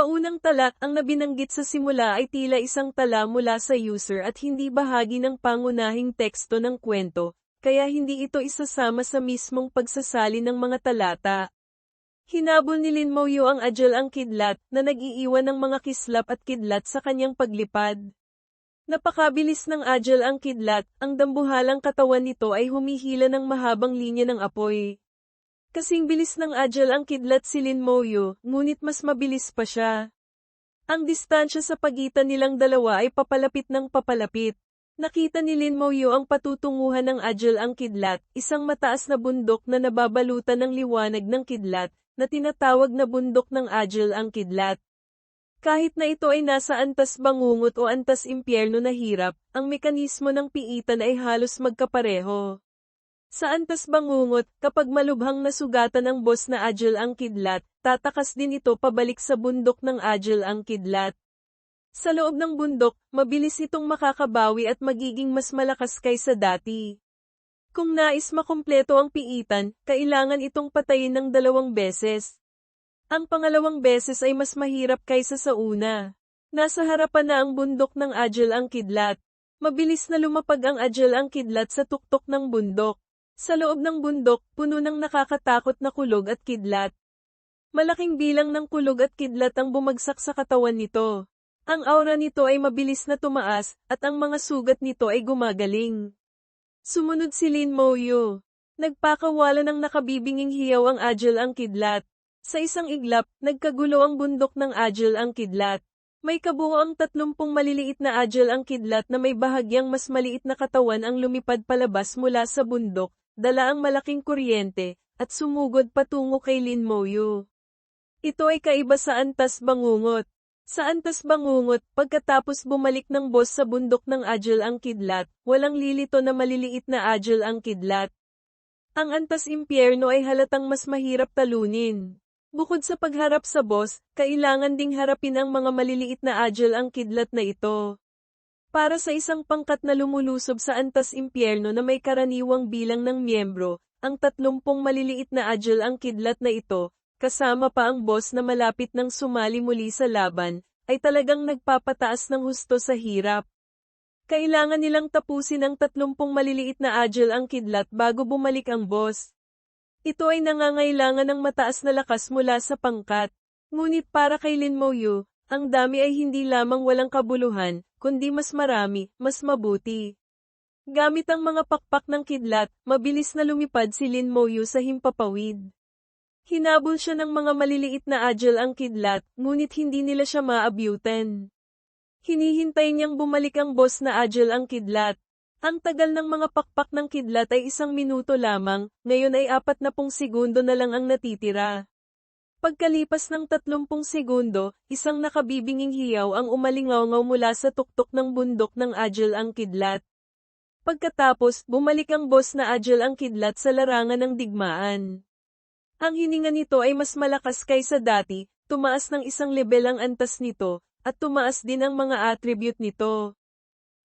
paunang tala, ang nabinanggit sa simula ay tila isang tala mula sa user at hindi bahagi ng pangunahing teksto ng kwento, kaya hindi ito isasama sa mismong pagsasalin ng mga talata. Hinabol ni Lin Moyo ang Ajal ang kidlat, na nag-iiwan ng mga kislap at kidlat sa kanyang paglipad. Napakabilis ng Ajal ang kidlat, ang dambuhalang katawan nito ay humihila ng mahabang linya ng apoy. Kasing bilis ng Ajal ang kidlat si Lin Moyo, ngunit mas mabilis pa siya. Ang distansya sa pagitan nilang dalawa ay papalapit ng papalapit. Nakita ni Lin Moyo ang patutunguhan ng Ajal ang kidlat, isang mataas na bundok na nababalutan ng liwanag ng kidlat, na tinatawag na bundok ng Ajal ang kidlat. Kahit na ito ay nasa antas bangungot o antas impyerno na hirap, ang mekanismo ng piitan ay halos magkapareho. Sa antas bangungot, kapag malubhang nasugatan ang boss na Ajal ang kidlat, tatakas din ito pabalik sa bundok ng Ajal ang kidlat. Sa loob ng bundok, mabilis itong makakabawi at magiging mas malakas kaysa dati. Kung nais makumpleto ang piitan, kailangan itong patayin ng 2 beses. Ang pangalawang beses ay mas mahirap kaysa sa una. Nasa harapan na ang bundok ng Ajal ang kidlat. Mabilis na lumapag ang Ajal ang kidlat sa tuktok ng bundok. Sa loob ng bundok, puno ng nakakatakot na kulog at kidlat. Malaking bilang ng kulog at kidlat ang bumagsak sa katawan nito. Ang aura nito ay mabilis na tumaas, at ang mga sugat nito ay gumagaling. Sumunod si Lin Moyo. Nagpakawala ng nakabibinging hiyaw ang Ajal ang kidlat. Sa isang iglap, nagkagulo ang bundok ng Ajal ang kidlat. May kabuoang 30 maliliit na Ajal ang kidlat na may bahagyang mas maliit na katawan ang lumipad palabas mula sa bundok, dala ang malaking kuryente, at sumugod patungo kay Lin Moyo. Ito ay kaiba sa antas bangungot. Sa antas bangungot, pagkatapos bumalik ng boss sa bundok ng Ajal ang kidlat, walang lilito na maliliit na Ajal ang kidlat. Ang antas impyerno ay halatang mas mahirap talunin. Bukod sa pagharap sa boss, kailangan ding harapin ang mga maliliit na Ajal ang kidlat na ito. Para sa isang pangkat na lumulusob sa antas impyerno na may karaniwang bilang ng miyembro, ang 30 maliliit na Ajal ang kidlat na ito, kasama pa ang boss na malapit nang sumali muli sa laban, ay talagang nagpapataas ng husto sa hirap. Kailangan nilang tapusin ang 30 maliliit na Ajal ang kidlat bago bumalik ang boss. Ito ay nangangailangan ng mataas na lakas mula sa pangkat. Ngunit para kay Lin Moyo, ang dami ay hindi lamang walang kabuluhan, kundi mas marami, mas mabuti. Gamit ang mga pakpak ng kidlat, mabilis na lumipad si Lin Moyo sa himpapawid. Hinabol siya ng mga maliliit na Ajal ang kidlat, ngunit hindi nila siya maabyutan. Hinihintay niyang bumalik ang boss na Ajal ang kidlat. Ang tagal ng mga pakpak ng kidlat ay 1 minuto lamang, ngayon ay 40 segundo na lang ang natitira. Pagkalipas ng 30 segundo, isang nakabibinging hiyaw ang umalingaw-ngaw mula sa tuktok ng bundok ng Ajal ang kidlat. Pagkatapos, bumalik ang boss na Ajal ang kidlat sa larangan ng digmaan. Ang hininga nito ay mas malakas kaysa dati, tumaas ng 1 lebel ang antas nito, at tumaas din ang mga attribute nito.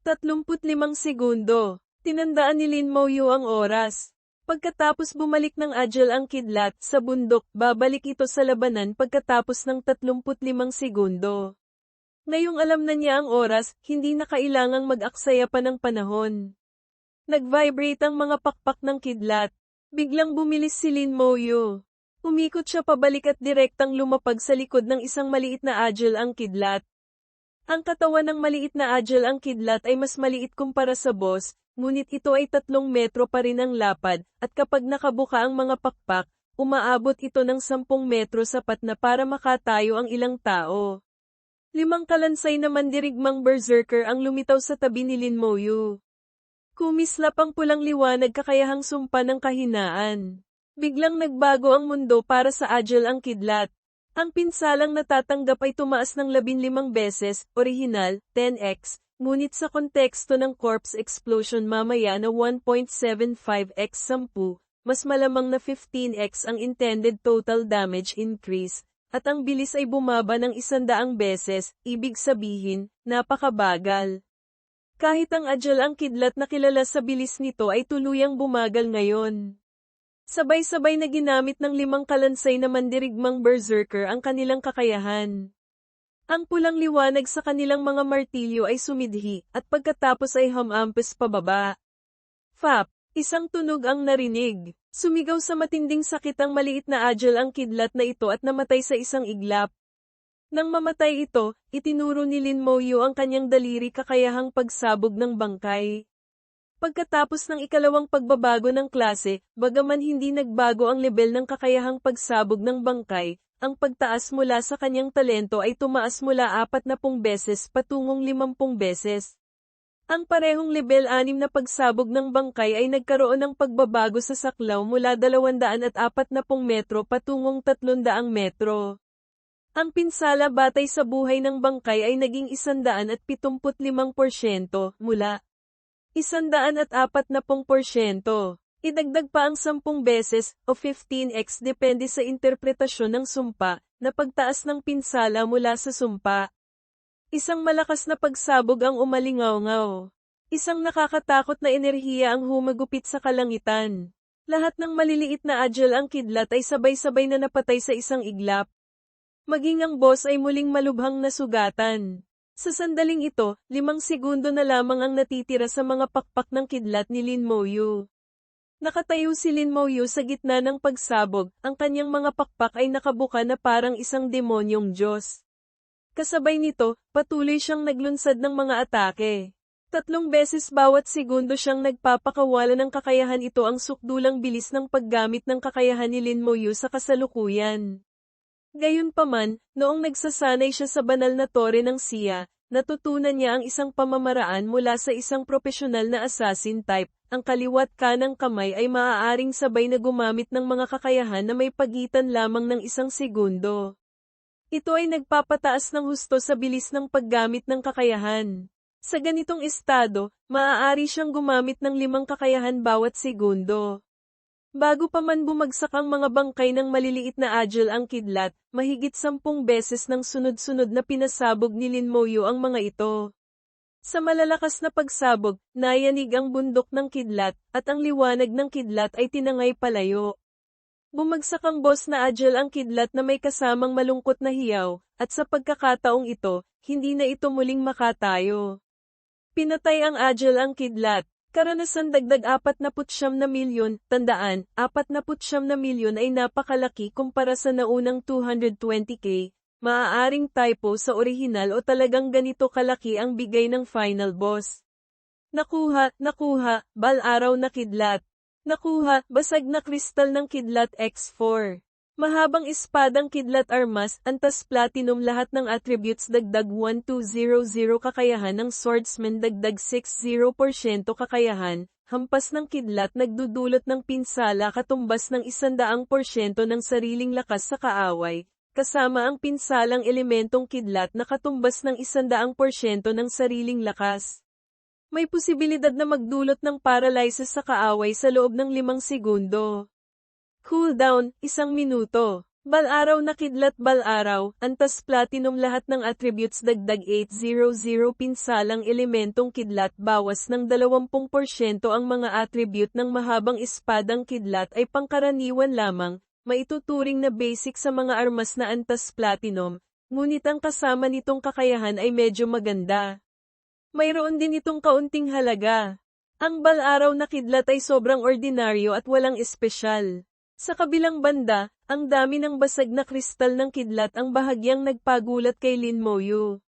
35 segundo. Tinandaan ni Lin Moyo ang oras. Pagkatapos bumalik ng Ajal ang kidlat sa bundok, babalik ito sa labanan pagkatapos ng 35 segundo. Ngayong alam na niya ang oras, hindi na kailangang mag-aksaya pa ng panahon. Nag-vibrate ang mga pakpak ng kidlat. Biglang bumilis si Lin Moyo. Umikot siya pabalik at direktang lumapag sa likod ng isang maliit na Ajal ang kidlat. Ang katawan ng maliit na Ajal ang kidlat ay mas maliit kumpara sa boss, ngunit ito ay 3 metro pa rin ang lapad, at kapag nakabuka ang mga pakpak, umaabot ito ng 10 metro sapat na para makatayo ang ilang tao. 5 kalansay na mandirigmang berserker ang lumitaw sa tabi ni Lin Moyo. Kumislap ang pulang liwanag kakayahang sumpa ng kahinaan. Biglang nagbago ang mundo para sa Ajal ang kidlat. Ang pinsalang natatanggap ay tumaas ng 15 beses, orihinal, 10x, ngunit sa konteksto ng corpse explosion mamaya na 1.75x 10, mas malamang na 15x ang intended total damage increase, at ang bilis ay bumaba ng 100 beses, ibig sabihin, napakabagal. Kahit ang Ajal ang kidlat na kilala sa bilis nito ay tuluyang bumagal ngayon. Sabay-sabay na ginamit ng 5 kalansay na mandirigmang berserker ang kanilang kakayahan. Ang pulang liwanag sa kanilang mga martilyo ay sumidhi, at pagkatapos ay humampas pababa. Fap! Isang tunog ang narinig. Sumigaw sa matinding sakit ang maliit na Agile ang kidlat na ito at namatay sa isang iglap. Nang mamatay ito, itinuro ni Lin Moyu ang kanyang daliri kakayahang pagsabog ng bangkay. Pagkatapos ng ikalawang pagbabago ng klase, bagaman hindi nagbago ang lebel ng kakayahang pagsabog ng bangkay, ang pagtaas mula sa kanyang talento ay tumaas mula 40 beses patungong 50 beses. Ang parehong level 6 na pagsabog ng bangkay ay nagkaroon ng pagbabago sa saklaw mula 240 metro patungong 300 metro. Ang pinsala batay sa buhay ng bangkay ay naging 175% mula 140%. Idagdag pa ang 10 beses o 15x depende sa interpretasyon ng sumpa na pagtaas ng pinsala mula sa sumpa. Isang malakas na pagsabog ang umalingaw-ngaw. Isang nakakatakot na enerhiya ang humagupit sa kalangitan. Lahat ng maliliit na Agile ang kidlat ay sabay-sabay na napatay sa isang iglap. Maging ang boss ay muling malubhang nasugatan. Sa sandaling ito, 5 segundo na lamang ang natitira sa mga pakpak ng kidlat ni Lin Moyu. Nakatayo si Lin Moyu sa gitna ng pagsabog, ang kanyang mga pakpak ay nakabuka na parang isang demonyong Diyos. Kasabay nito, patuloy siyang naglunsad ng mga atake. 3 beses bawat segundo siyang nagpapakawala ng kakayahan. Ito ang sukdulang bilis ng paggamit ng kakayahan ni Lin Moyu sa kasalukuyan. Gayunpaman, noong nagsasanay siya sa banal na tore ng Sia, natutunan niya ang isang pamamaraan mula sa isang profesional na assassin type. Ang kaliwat kanang kamay ay maaaring sabay na gumamit ng mga kakayahan na may pagitan lamang ng 1 segundo. Ito ay nagpapataas ng husto sa bilis ng paggamit ng kakayahan. Sa ganitong estado, maaari siyang gumamit ng 5 kakayahan bawat segundo. Bago pa man bumagsak ang mga bangkay ng maliliit na Agile ang kidlat, mahigit 10 beses ng sunod-sunod na pinasabog ni Lin Moyu ang mga ito. Sa malalakas na pagsabog, nayanig ang bundok ng kidlat, at ang liwanag ng kidlat ay tinangay palayo. Bumagsak ang boss na Agile ang kidlat na may kasamang malungkot na hiyaw, at sa pagkakataong ito, hindi na ito muling makatayo. Pinatay ang Agile ang kidlat. Karanasan dagdag 49 na milyon, tandaan, 49 na milyon ay napakalaki kumpara sa naunang 220k, maaaring typo sa orihinal o talagang ganito kalaki ang bigay ng final boss. Nakuha, bal-araw na kidlat. Nakuha, basag na kristal ng kidlat X4. Mahabang espadang kidlat armas, antas platinum lahat ng attributes dagdag 1200 kakayahan ng swordsman dagdag 60% kakayahan, hampas ng kidlat nagdudulot ng pinsala katumbas ng 100% ng sariling lakas sa kaaway, kasama ang pinsalang elementong kidlat na katumbas ng 100% ng sariling lakas. May posibilidad na magdulot ng paralysis sa kaaway sa loob ng 5 segundo. Cooldown, 1 minuto. Bal-araw na kidlat bal-araw, antas platinum lahat ng attributes dagdag 800 pinsalang elementong kidlat bawas ng 20% ang mga attribute ng mahabang espadang kidlat ay pangkaraniwan lamang, maituturing na basic sa mga armas na antas platinum, ngunit ang kasama nitong kakayahan ay medyo maganda. Mayroon din itong kaunting halaga. Ang bal-araw na kidlat ay sobrang ordinaryo at walang espesyal. Sa kabilang banda, ang dami ng basag na kristal ng kidlat ang bahagyang nagpagulat kay Lin Moyu.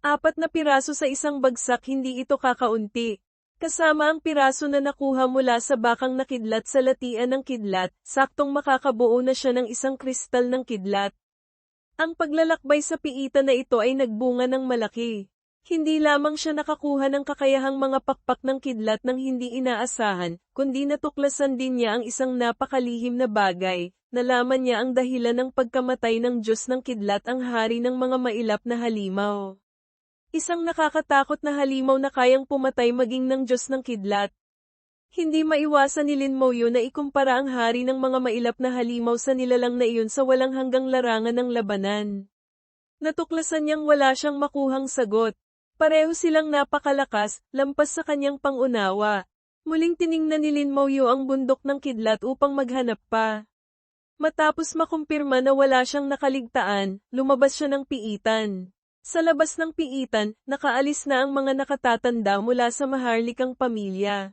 4 na piraso sa isang bagsak, hindi ito kakaunti. Kasama ang piraso na nakuha mula sa bakang na kidlat sa latian ng kidlat, saktong makakabuo na siya ng isang kristal ng kidlat. Ang paglalakbay sa piitan na ito ay nagbunga ng malaki. Hindi lamang siya nakakuha ng kakayahang mga pakpak ng kidlat ng hindi inaasahan, kundi natuklasan din niya ang isang napakalihim na bagay. Nalaman niya ang dahilan ng pagkamatay ng Diyos ng kidlat, ang hari ng mga mailap na halimaw. Isang nakakatakot na halimaw na kayang pumatay maging ng Diyos ng kidlat. Hindi maiwasan ni Lin Moyu na ikumpara ang hari ng mga mailap na halimaw sa nilalang na iyon sa walang hanggang larangan ng labanan. Natuklasan niyang wala siyang makuhang sagot. Pareho silang napakalakas, lampas sa kanyang pangunawa. Muling tiningnan ni Lin Moyu ang bundok ng kidlat upang maghanap pa. Matapos makumpirma na wala siyang nakaligtaan, lumabas siya ng piitan. Sa labas ng piitan, nakaalis na ang mga nakatatanda mula sa maharlikang pamilya.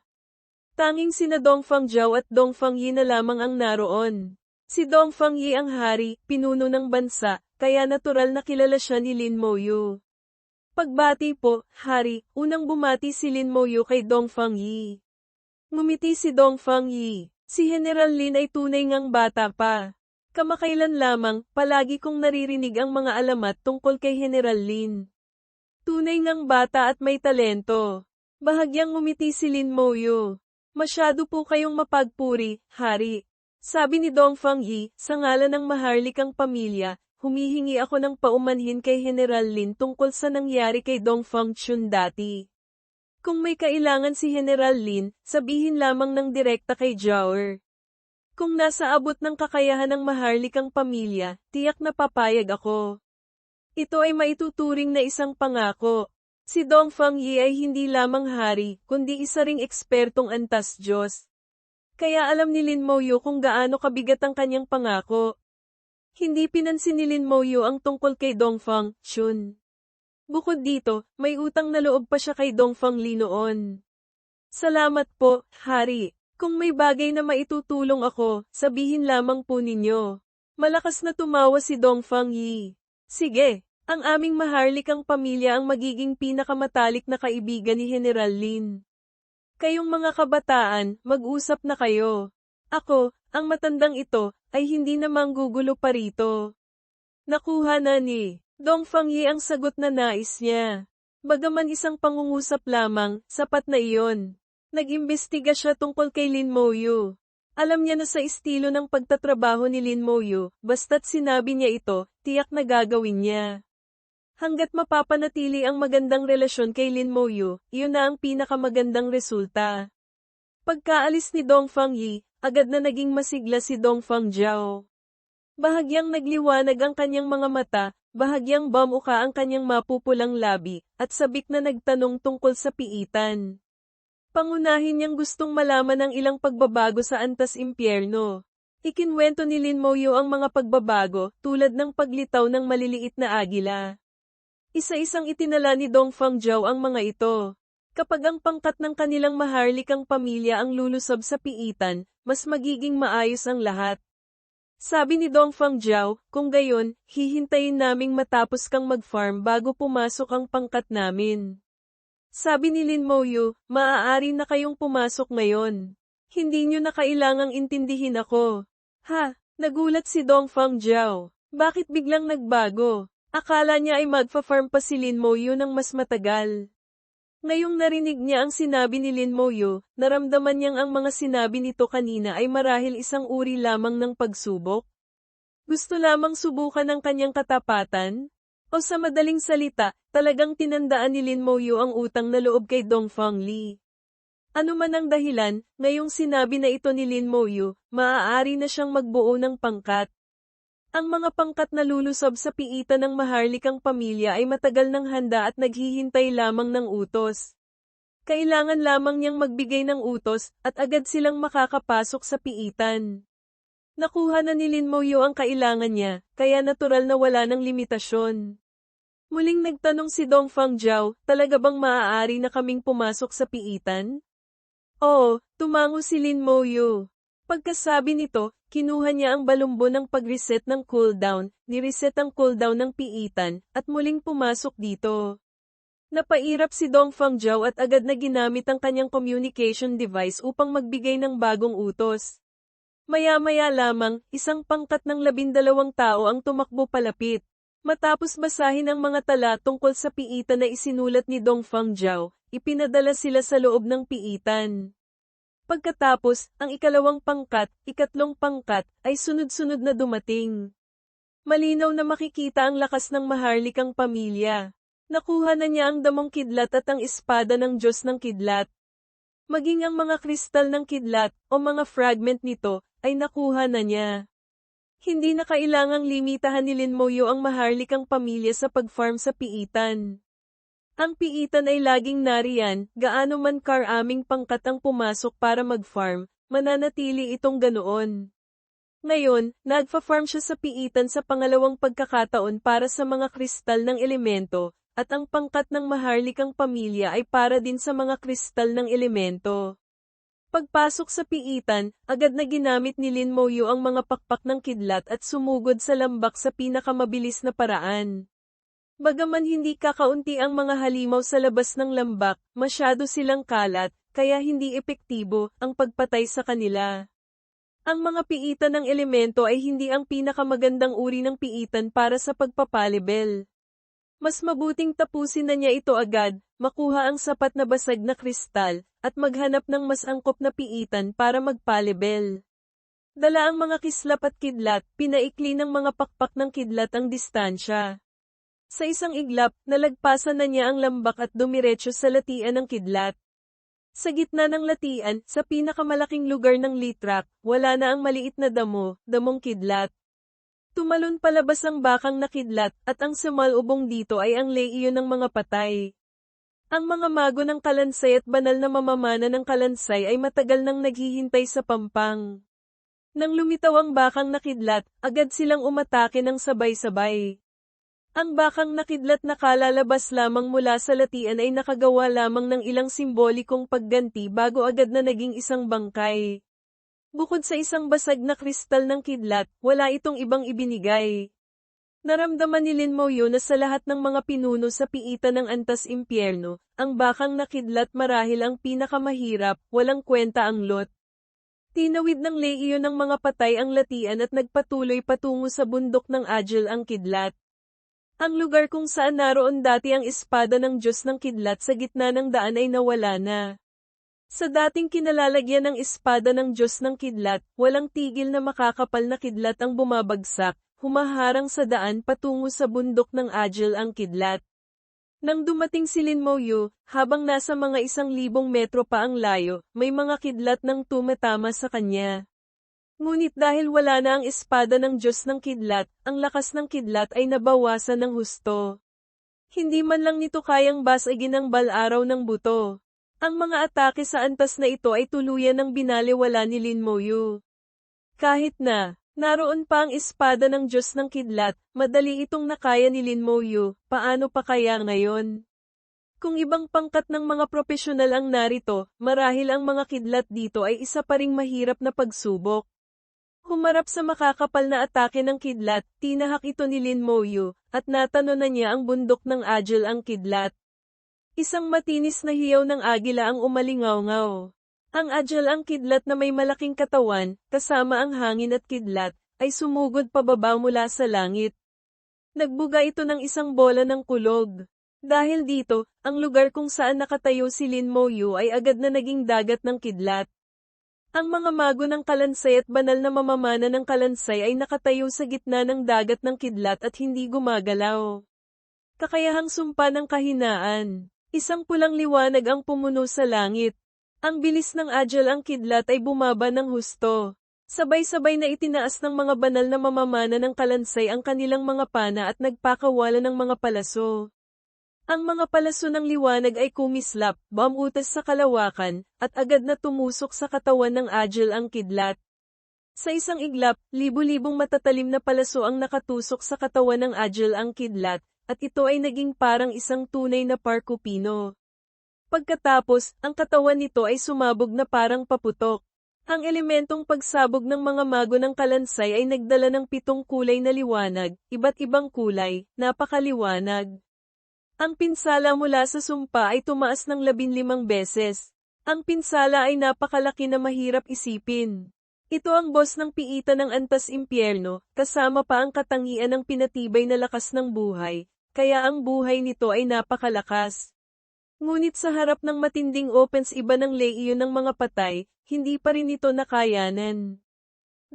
Tanging sina Dong Fangjiao at Dong Fangyi na lamang ang naroon. Si Dong Fangyi ang hari, pinuno ng bansa, kaya natural na kilala siya ni Lin Moyu. Pagbati po, hari, unang bumati si Lin Moyu kay Dong Fangyi. Ngumiti si Dong Fangyi. Si General Lin ay tunay ngang bata pa. Kamakailan lamang, palagi kong naririnig ang mga alamat tungkol kay General Lin. Tunay ngang bata at may talento. Bahagyang ngumiti si Lin Moyu. Masyado po kayong mapagpuri, hari. Sabi ni Dong Fangyi, sa ngalan ng maharlikang pamilya, humihingi ako ng paumanhin kay General Lin tungkol sa nangyari kay Dong Fangchun dati. Kung may kailangan si General Lin, sabihin lamang ng direkta kay Jower. Kung nasa abot ng kakayahan ng maharlikang pamilya, tiyak na papayag ako. Ito ay maituturing na isang pangako. Si Dong Fangyi ay hindi lamang hari, kundi isa ring ekspertong antas Diyos. Kaya alam ni Lin Moyu kung gaano kabigat ang kanyang pangako. Hindi pinansin ni Lin Moyu ang tungkol kay Dong Fangchun. Bukod dito, may utang na loob pa siya kay Dong Fangli noon. Salamat po, hari. Kung may bagay na maitutulong ako, sabihin lamang po ninyo. Malakas na tumawa si Dong Fangyi. Sige, ang aming maharlikang pamilya ang magiging pinakamatalik na kaibigan ni General Lin. Kayong mga kabataan, mag-usap na kayo. Ako, ang matandang ito, ay hindi na manggugulo pa rito. Nakuha na ni Dong Fangyi ang sagot na nais niya. Bagaman isang pangungusap lamang, sapat na iyon. Nag-imbestiga siya tungkol kay Lin Moyu. Alam niya na sa estilo ng pagtatrabaho ni Lin Moyu, basta't sinabi niya ito, tiyak na gagawin niya. Hanggat mapapanatili ang magandang relasyon kay Lin Moyu, iyon na ang pinakamagandang resulta. Pagkaalis ni Dong Fangyi, agad na naging masigla si Dong Fangjiao. Bahagyang nagliwanag ang kanyang mga mata, bahagyang bamuka ang kanyang mapupulang labi, at sabik na nagtanong tungkol sa piitan. Pangunahin niyang gustong malaman ang ilang pagbabago sa antas impyerno. Ikinwento ni Lin Moyu ang mga pagbabago, tulad ng paglitaw ng maliliit na agila. Isa-isang itinala ni Dong Fangjiao ang mga ito. Kapag ang pangkat ng kanilang maharlikang pamilya ang lulusob sa piitan, mas magiging maayos ang lahat. Sabi ni Dong Fangjiao, kung gayon, hihintayin naming matapos kang mag-farm bago pumasok ang pangkat namin. Sabi ni Lin Moyu, maaari na kayong pumasok ngayon. Hindi nyo na kailangang intindihin ako. Ha, nagulat si Dong Fangjiao. Bakit biglang nagbago? Akala niya ay magfa-farm pa si Lin Moyu ng mas matagal. Ngayong narinig niya ang sinabi ni Lin Moyu, naramdaman niyang ang mga sinabi nito kanina ay marahil isang uri lamang ng pagsubok. Gusto lamang subukan ng kanyang katapatan? O sa madaling salita, talagang tinandaan ni Lin Moyu ang utang na loob kay Dong Fangli. Ano man ang dahilan, ngayong sinabi na ito ni Lin Moyu, maaari na siyang magbuo ng pangkat. Ang mga pangkat na lulusob sa piitan ng maharlikang pamilya ay matagal ng handa at naghihintay lamang ng utos. Kailangan lamang niyang magbigay ng utos, at agad silang makakapasok sa piitan. Nakuha na ni Lin Moyu ang kailangan niya, kaya natural na wala ng limitasyon. Muling nagtanong si Dong Fangjiao, talaga bang maaari na kaming pumasok sa piitan? Oo, tumango si Lin Moyu. Pagkasabi nito, kinuha niya ang balumbo ng pag-reset ng cooldown, ni-reset ang cooldown ng piitan, at muling pumasok dito. Napairap si Dong Fangjiao at agad na ginamit ang kanyang communication device upang magbigay ng bagong utos. Maya-maya lamang, isang pangkat ng 12 tao ang tumakbo palapit. Matapos basahin ang mga tala tungkol sa piitan na isinulat ni Dong Fangjiao, ipinadala sila sa loob ng piitan. Pagkatapos, ang ikalawang pangkat, ikatlong pangkat, ay sunod-sunod na dumating. Malinaw na makikita ang lakas ng maharlikang pamilya. Nakuha na niya ang damong kidlat at ang espada ng Diyos ng Kidlat. Maging ang mga kristal ng kidlat, o mga fragment nito, ay nakuha na niya. Hindi na kailangang limitahan ni Lin Moyu ang maharlikang pamilya sa pag-farm sa piitan. Ang piitan ay laging nariyan, gaano man karaming pangkat ang pumasok para mag-farm, mananatili itong ganoon. Ngayon, nagfa-farm siya sa piitan sa pangalawang pagkakataon para sa mga kristal ng elemento, at ang pangkat ng maharlikang pamilya ay para din sa mga kristal ng elemento. Pagpasok sa piitan, agad na ginamit ni Lin Moyu ang mga pakpak ng kidlat at sumugod sa lambak sa pinakamabilis na paraan. Bagaman hindi kakaunti ang mga halimaw sa labas ng lambak, masyado silang kalat, kaya hindi epektibo ang pagpatay sa kanila. Ang mga piitan ng elemento ay hindi ang pinakamagandang uri ng piitan para sa pagpapalibel. Mas mabuting tapusin na niya ito agad, makuha ang sapat na basag na kristal, at maghanap ng mas angkop na piitan para magpalibel. Dala ang mga kislap at kidlat, pinaikli ng mga pakpak ng kidlat ang distansya. Sa isang iglap, nalagpasan na niya ang lambak at dumiretso sa latian ng kidlat. Sa gitna ng latian, sa pinakamalaking lugar ng litrak, wala na ang maliit na damong kidlat. Tumalon palabas ang bakang na kidlat, at ang sumalubong dito ay ang leiyon ng mga patay. Ang mga mago ng kalansay at banal na mamamana ng kalansay ay matagal nang naghihintay sa pampang. Nang lumitaw ang bakang na kidlat, agad silang umatake ng sabay-sabay. Ang bakang nakidlat na kalalabas lamang mula sa latian ay nakagawa lamang ng ilang simbolikong pagganti bago agad na naging isang bangkay. Bukod sa isang basag na kristal ng kidlat, wala itong ibang ibinigay. Naramdaman ni Lin Moyu na sa lahat ng mga pinuno sa piitan ng Antas Impyerno, ang bakang nakidlat marahil ang pinakamahirap, walang kwenta ang lot. Tinawid ng leiyon ng mga patay ang latian at nagpatuloy patungo sa bundok ng Agil ang kidlat. Ang lugar kung saan naroon dati ang espada ng Diyos ng kidlat sa gitna ng daan ay nawala na. Sa dating kinalalagyan ng espada ng Diyos ng kidlat, walang tigil na makakapal na kidlat ang bumabagsak, humaharang sa daan patungo sa bundok ng Agil ang kidlat. Nang dumating si Lin Moyu, habang nasa mga 1,000 metro pa ang layo, may mga kidlat nang tumatama sa kanya. Ngunit dahil wala na ang espada ng Diyos ng kidlat, ang lakas ng kidlat ay nabawasan ng husto. Hindi man lang nito kayang basagin ang balaraw ng buto. Ang mga atake sa antas na ito ay tuluyan ng binaliwala ni Lin Moyu. Kahit na, naroon pa ang espada ng Diyos ng kidlat, madali itong nakaya ni Lin Moyu, paano pa kaya ngayon? Kung ibang pangkat ng mga profesional ang narito, marahil ang mga kidlat dito ay isa pa ring mahirap na pagsubok. Humarap sa makakapal na atake ng kidlat, tinahak ito ni Lin Moyu, at natano na niya ang bundok ng Agil ang kidlat. Isang matinis na hiyaw ng agila ang umalingaw-ngaw. Ang Agil ang kidlat na may malaking katawan, kasama ang hangin at kidlat, ay sumugod pababa mula sa langit. Nagbuga ito ng isang bola ng kulog. Dahil dito, ang lugar kung saan nakatayo si Lin Moyu ay agad na naging dagat ng kidlat. Ang mga mago ng kalansay at banal na mamamana ng kalansay ay nakatayo sa gitna ng dagat ng kidlat at hindi gumagalaw. Kakayahang sumpa ng kahinaan. Isang pulang liwanag ang pumuno sa langit. Ang bilis ng Agil ang kidlat ay bumaba ng husto. Sabay-sabay na itinaas ng mga banal na mamamana ng kalansay ang kanilang mga pana at nagpakawala ng mga palaso. Ang mga palaso ng liwanag ay kumislap, bamutas sa kalawakan, at agad na tumusok sa katawan ng Agil ang kidlat. Sa isang iglap, libu-libong matatalim na palaso ang nakatusok sa katawan ng Agil ang kidlat, at ito ay naging parang isang tunay na parkupino. Pagkatapos, ang katawan nito ay sumabog na parang paputok. Ang elementong pagsabog ng mga mago ng kalansay ay nagdala ng 7 kulay na liwanag, iba't ibang kulay, napakaliwanag. Ang pinsala mula sa sumpa ay tumaas ng 15 beses. Ang pinsala ay napakalaki na mahirap isipin. Ito ang boss ng piitan ng Antas Impyerno, kasama pa ang katangian ng pinatibay na lakas ng buhay, kaya ang buhay nito ay napakalakas. Ngunit sa harap ng matinding offense iba ng leiyon ng mga patay, hindi pa rin ito nakayanan.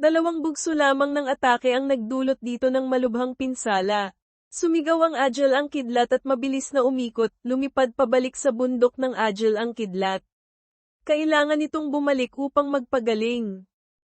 2 bugso lamang ng atake ang nagdulot dito ng malubhang pinsala. Sumigaw ang Agil ang kidlat at mabilis na umikot, lumipad pabalik sa bundok ng Agil ang kidlat. Kailangan itong bumalik upang magpagaling.